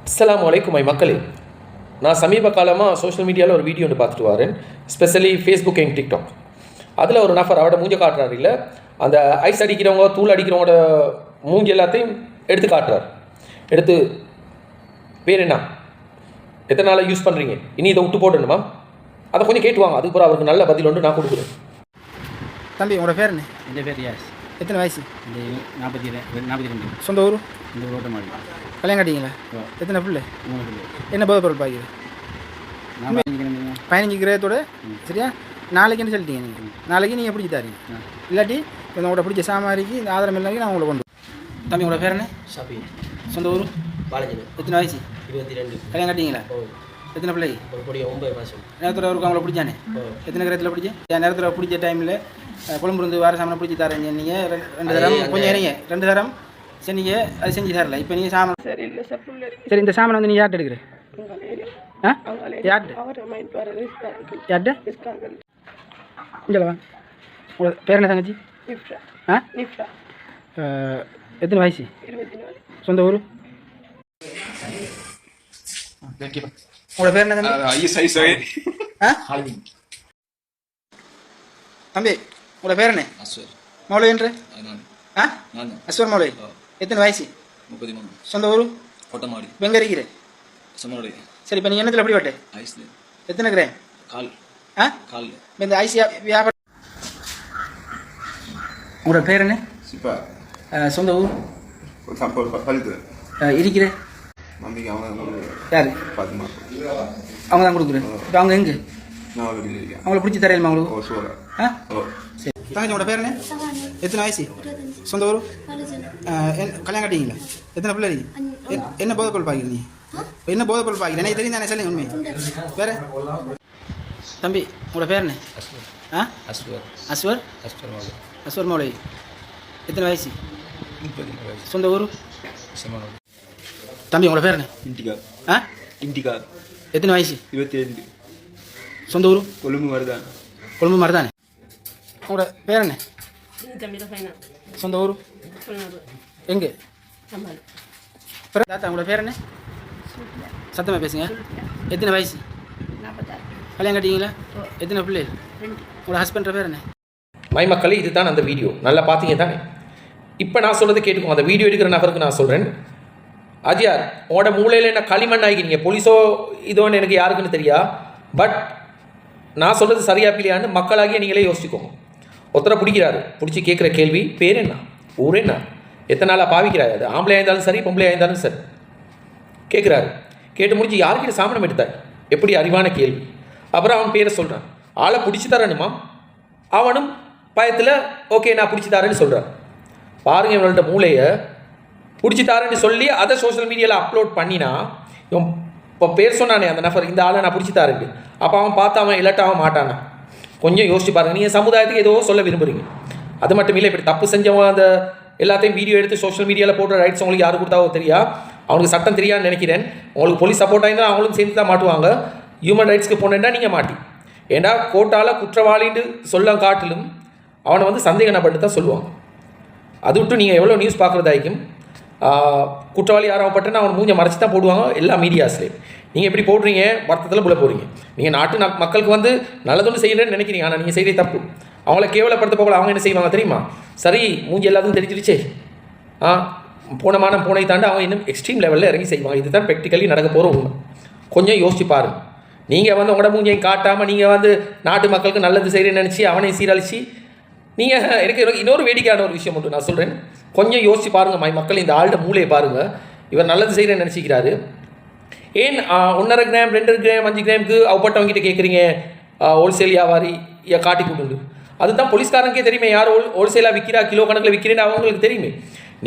அஸ்ஸலாமு அலைக்கும் மக்களே. நான் சமீப காலமாக சோஷியல் மீடியாவில் ஒரு வீடியோ ஒன்று பார்த்துட்டு வரேன், ஸ்பெஷலி ஃபேஸ்புக் அண்ட் டிக்டாக். அதில் ஒரு நபர் அவரோட மூஞ்ச காட்டுறாரு, இல்லை அந்த ஐஸ் அடிக்கிறவங்க தூள் அடிக்கிறவங்களோட மூஞ்சி எல்லாத்தையும் எடுத்து காட்டுறார். எடுத்து பேர் என்ன, எத்தனை நாளாக யூஸ் பண்ணுறீங்க, இனி இதை விட்டு போடணுமா, அதை கொஞ்சம் கேட்டுவாங்க. அதுக்கப்புறம் அவருக்கு நல்ல பதில் ஒன்று நான் கொடுக்குறேன். தம்பி உங்களோட பேர் என்ன? என் பேர் யாஸ். எத்தனை வயசு? இந்த 42. சொந்த ஊர்? இந்த ரோட்டமாடி. கல்யாணம் கட்டிங்களா? எத்தனை பிள்ளை? 3 பிள்ளை. என்ன போதை பொருள் பாய்க்குது? நான் 15 கிரேத்தோட. சரியா, நாளைக்குன்னு சொல்லிட்டீங்க நீங்கள். நாளைக்கு நீங்கள் பிடிச்சி தாரீங்க, இல்லாட்டி இப்போ உங்களோட பிடிச்ச சாமாரிக்கு இந்த ஆதாரம் இல்லாமல் நான் உங்களை கொண்டு. தம்பி உங்களோட பேர் என்ன? ஷாபி. சொந்த ஊர்? பாலஜி. எத்தனை வயசு? 22. கல்யாணம் கட்டிங்களா? எத்தனை பிள்ளை? ஒரு பொடி 9 மாதம். நேரத்தில் அவருக்கு அவங்கள பிடிச்சானே? எத்தனை கிரேத்தில் பிடிச்சி? என் நேரத்தில் பிடிச்ச டைமில் குழம்பு இருந்து வேறு சாமான் பிடிச்சி தரேங்க. நீங்கள் 2 தரம் கொஞ்சம் இறங்க 2 தரம் செஞ்சீங்க, அது செஞ்சு தரல. இப்போ நீங்கள் சாமான் சரி, இந்த சாமான் வந்து நீங்கள் யார்கிட்ட எடுக்கிறேன்? யார்கிட்ட இங்கே வா. உங்களோட பேர் என்ன தங்கச்சி? எத்தனை வயசு? சொந்த ஊர்? உங்களோட பேர் என்ன தம்பி? தம்பி உங்களோட பேர் என்ன? மௌலை என்று? அஸ்வர் மௌலை. எத்தனை வயசு? 33. சொந்த ஊர்? கோட்டமாடி. எங்கே இருக்கிற? சமரோடி. சரி, இப்போ நீங்கள் என்னத்தில் எப்படி வட்டேன்? ஐஸ்ல. எத்தனை கிராம்? கால். கால். இந்த ஐஸ் வியாபாரம். உங்களோட பேர் என்ன? சிப்பா. சொந்த ஊர்? பழுது. இருக்கிற மம்மிக்கு அவங்க யார்? பாத்துமா. அவங்க தான் கொடுக்குறேன். இப்போ அவங்க எங்கே? நான் வீட்டில் இருக்கேன். அவங்கள பிடிச்சி தரையிலுமா அவங்களுக்கு? ஓ சூரா. சரி. தங்கச்சி உங்களோட பேர் என்ன? எத்தனை வயசு? சொந்த ஊர்? கல்யாணம் கட்டிங்களா? எத்தனை பிள்ளை இருக்கு? என்ன போதை பொருள் பாக்கிறீங்க? என்ன போதை பொருள் பாக்கிறேன்? எனக்கு தெரியும் தானே, சொல்லுங்க உண்மை. வேற தம்பி உங்களோட பேர் என்ன? அஸ்வர். அஸ்வர்? அஸ்வர் மௌலை. எத்தனை வயசு? 30. சொந்த ஊர்? சமரோடி. தம்பி உங்களோட பேர் என்ன? இண்டிகா. இண்டிகா. எத்தனை வயசு? 22. சொந்த ஊர்? கொழும்பு மருதான். கொழும்பு மாதிரி தானே. உங்களோட பேர் என்ன? சொந்த ஊர்? எங்கே? தாத்தா உங்களோட பேர் என்ன? சத்தமாக பேசுங்க. எத்தனை வயசு? கல்யாணம் கட்டிங்களா? எத்தனை பிள்ளை? உங்களோட ஹஸ்பண்ட் பேர் என்ன? மக்களே, இதுதான் அந்த வீடியோ. நல்லா பார்த்தீங்க தானே? இப்போ நான் சொல்கிறது கேட்டுக்கோங்க. அந்த வீடியோ எடுக்கிற நபருக்கு நான் சொல்கிறேன், அஜியார் உங்களோட மூளையில் என்ன களிமண் ஆகிக்கிறீங்க. போலீஸோ இதோன்னு எனக்கு யாருக்குன்னு தெரியா, பட் நான் சொல்கிறது சரியா இல்லையான்னு மக்களாகிய நீங்களே யோசிச்சுக்கோங்க. ஒருத்தரை பிடிக்கிறாரு, பிடிச்சி கேட்குற கேள்வி பேர் என்ன, ஊர் என்ன, எத்தனை நாளாக பாவிக்கிறாரு, அது ஆம்பளையாக இருந்தாலும் சரி பொம்பளையாக இருந்தாலும் சரி கேட்குறாரு. கேட்டு முடிச்சு யாருக்கிட்ட சாமனம் எடுத்தார், எப்படி அறிவான கேள்வி. அப்புறம் அவன் பேரை சொல்கிறான், ஆளை பிடிச்சி தரணுமா, அவனும் பயத்தில் ஓகே நான் பிடிச்சி தரேன்னு சொல்கிறான். பாருங்க இவனோட மூளையை. பிடிச்சி தாரேன்னு சொல்லி அதை சோஷியல் மீடியாவில் அப்லோட் பண்ணினா, இவன் இப்போ பேர் சொன்னானே அந்த நபர், இந்த ஆளை நான் பிடிச்சி தாரேன்ட்டு, அப்போ அவன் பார்த்து அவன் இல்லாட்டாவும் மாட்டானா? கொஞ்சம் யோசிச்சு பாருங்கள். நீங்கள் சமுதாயத்துக்கு ஏதோ சொல்ல விரும்புகிறீங்க. அது மட்டும் இல்லை, இப்படி தப்பு செஞ்சவங்க அந்த எல்லாத்தையும் வீடியோ எடுத்து சோஷியல் மீடியாவில் போடுற ரைட்ஸ் உங்களுக்கு யாரு கொடுத்தாவோ தெரியா, அவங்களுக்கு சட்டம் தெரியாதுன்னு நினைக்கிறேன். உங்களுக்கு போலீஸ் சப்போர்ட்டாக இருந்தால் அவங்களும் சேர்ந்து தான் மாட்டுவாங்க. ஹியூமன் ரைட்ஸ்க்கு போனேன்னா நீங்கள் மாட்டி. ஏன்னா கோர்ட்டால் குற்றவாளின்னு சொல்ல காட்டிலும் அவனை வந்து சந்தேகப்பட்டு தான் சொல்லுவாங்க. அது விட்டு நீங்கள் எவ்வளோ நியூஸ் பார்க்குறதாய்க்கும் குற்றவாளி யாராவப்பட்டேன்னா அவன் மூஞ்சை மறைச்சி தான் போடுவாங்க எல்லா மீடியாஸ்லேயும். நீங்கள் எப்படி போடுறீங்க, வருத்தத்தில் புள்ள போகிறீங்க. நீங்கள் நாட்டு மக்களுக்கு வந்து நல்லதொன்று செய்யணுன்னு நினைக்கிறீங்க, ஆனால் நீங்கள் செய்கிற தப்பு. அவங்கள கேவலப்படுத்த போகல. அவங்க என்ன செய்வாங்க தெரியுமா? சரி மூஞ்சி எல்லாத்துக்கும் தெரிஞ்சிருச்சே, போனமான போனை தாண்டி அவங்க இன்னும் எக்ஸ்ட்ரீம் லெவலில் இறங்கி செய்வாங்க. இதுதான் ப்ராக்டிக்கலி நடக்க போகிற உண்மை. கொஞ்சம் யோசிச்சு பாருங்கள். நீங்கள் வந்து உங்களோட மூஞ்சியை காட்டாமல் நீங்கள் வந்து நாட்டு மக்களுக்கு நல்லது செய்கிறேன்னு நினச்சி அவனை சீரழிச்சு நீங்கள் எனக்கு இன்னொரு வேடிக்கையான ஒரு விஷயம் மட்டும் நான் சொல்கிறேன். கொஞ்சம் யோசிச்சு பாருங்கள் மக்கள், இந்த ஆள்கிட்ட மூளையை பாருங்கள். இவர் நல்லது செய்கிறேன்னு நினச்சிக்கிறாரு. ஏன் 1.5 கிராம் 2 கிராம் 5 கிராமுக்கு அவப்பட்டவங்கிட்ட கேட்குறீங்க ஹோல்சேல் வியாபாரி காட்டி கொடுண்டு? அதுதான் போலீஸ்காரனுக்கே தெரியுமே யார் ஹோல்சேலாக விற்கிறா, கிலோ கணக்கில் விற்கிறேன்னு அவங்களுக்கு தெரியுமே.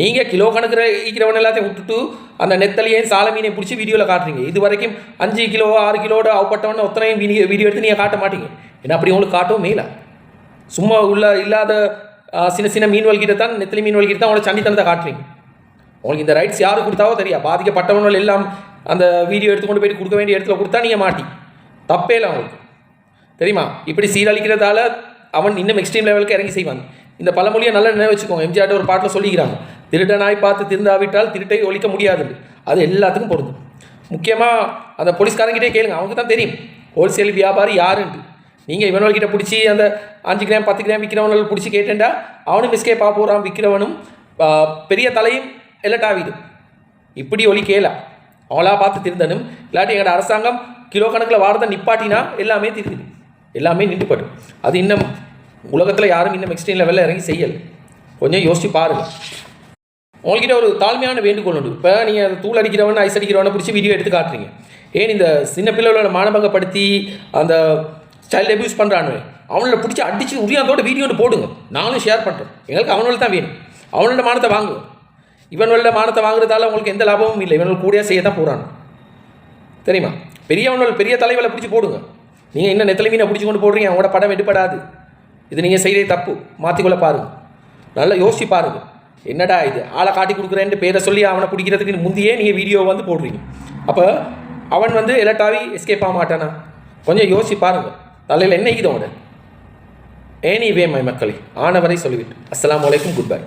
நீங்கள் கிலோ கணக்கில் விற்கிறவன் எல்லாத்தையும் விட்டுட்டு அந்த நெத்தலையும் சால மீனையும் பிடிச்சி வீடியோவில் காட்டுறீங்க. இது வரைக்கும் 5 கிலோ 6 கிலோட அவப்பட்டவன ஒத்தனையும் வீடியோ எடுத்து நீங்கள் காட்ட மாட்டீங்க. ஏன்னா அப்படி உங்களுக்கு காட்டவும் மேலா. சும்மா இல்லாத சின்ன மீன்வல்கிட்ட தான், நெத்தலி மீன்வல்கிட்ட தான் உங்களோட சண்டித்தனத்தை காட்டுறீங்க. உங்களுக்கு இந்த ரைட்ஸ் யார் கொடுத்தாவோ தெரியா. பாதிக்கப்பட்டவர்கள் எல்லாம் அந்த வீடியோ எடுத்து கொண்டு போயிட்டு கொடுக்க வேண்டிய இடத்துல கொடுத்தா நீங்கள் மாட்டி தப்பே இல்லை அவங்களுக்கு தெரியுமா. இப்படி சீரழிக்கிறதால அவன் இன்னும் எக்ஸ்ட்ரீம் லெவலுக்கு இறங்கி செய்வான். இந்த பழமொழியை நல்லா நினைவு வச்சுக்கோங்க. எம்ஜிஆர் ஒரு பாட்டில் சொல்லிக்கிறாங்க, திருடனாய் பார்த்து திருந்தாவிட்டால் திருட்டை ஒழிக்க முடியாது. அது எல்லாத்துக்கும் பொருந்தும். முக்கியமாக அந்த போலீஸ்காரங்கிட்டே கேளுங்க, அவங்க தான் தெரியும் ஹோல்சேல் வியாபாரி யாருன்ட்டு. நீங்கள் இவனவர்கிட்ட பிடிச்சி அந்த 5 கிராம் 10 கிராம் விற்கிறவனை பிடிச்சி கேட்டேன்டா அவனும் மிஸ்கேப் ஆக போகிறான், விற்கிறவனும் பெரிய தலையும் எல்லட்டாவிடும். இப்படி ஒலி கேளா அவளா பார்த்து திருந்தனும். இல்லாட்டி எங்களோட அரசாங்கம் கிலோ கணக்கில் வாரதை நிப்பாட்டினா எல்லாமே திருக்குது, எல்லாமே நின்றுப்படும். அது இன்னும் உலகத்தில் யாரும் இன்னும் எக்ஸ்ட்ரீம் லெவலில் இறங்கி செய்யலை. கொஞ்சம் யோசிச்சு பாருங்கள். உங்கள்கிட்ட ஒரு தாழ்மையான வேண்டுகோள் உண்டு. இப்போ நீங்கள் அந்த தூள் அடிக்கிறவன் ஐஸ் அடிக்கிறவனை பிடிச்சி வீடியோ எடுத்து காட்டுறீங்க. ஏன் இந்த சின்ன பிள்ளைகளோட மானபங்கப்படுத்தி அந்த சைல்டு அபியூஸ் பண்ணுறானு அவனோட பிடிச்சி அடித்து உரியாந்தோட வீடியோ ஒன்று போடுங்க, நானும் ஷேர் பண்ணுறேன். எங்களுக்கு அவனோட தான் வேணும், அவனோட மானத்தை வாங்குவோம். இவனோட மானத்தை வாங்குறதால உங்களுக்கு எந்த லாபமும் இல்லை, இவனோட கூடிய செய்ய தான் போகிறான் தெரியுமா. பெரியவனோட பெரிய தலைவலை பிடிச்சி போடுங்க. நீங்கள் இன்னும் நெத்தலை மீனை பிடிச்சி கொண்டு போடுறீங்க, அவங்களோட படம் எடுப்படாது. இது நீங்கள் செய்கிறே தப்பு, மாற்றிக்கொள்ள பாருங்கள், நல்லா யோசிச்சு பாருங்கள். என்னடா இது ஆளை காட்டி கொடுக்குறேன்ட்டு பேரை சொல்லி அவனை பிடிக்கிறதுக்கு முந்தையே நீங்கள் வீடியோ வந்து போடுறீங்க. அப்போ அவன் வந்து எலட்டாவி எஸ்கேப் ஆக மாட்டானா? கொஞ்சம் யோசிச்சு பாருங்கள். தலையில் என்ன இது அவனோட. எனிவே மை மக்களை ஆனவரை சொல்லிவிட்டு அஸ்ஸலாமு அலைக்கும், குட் பை.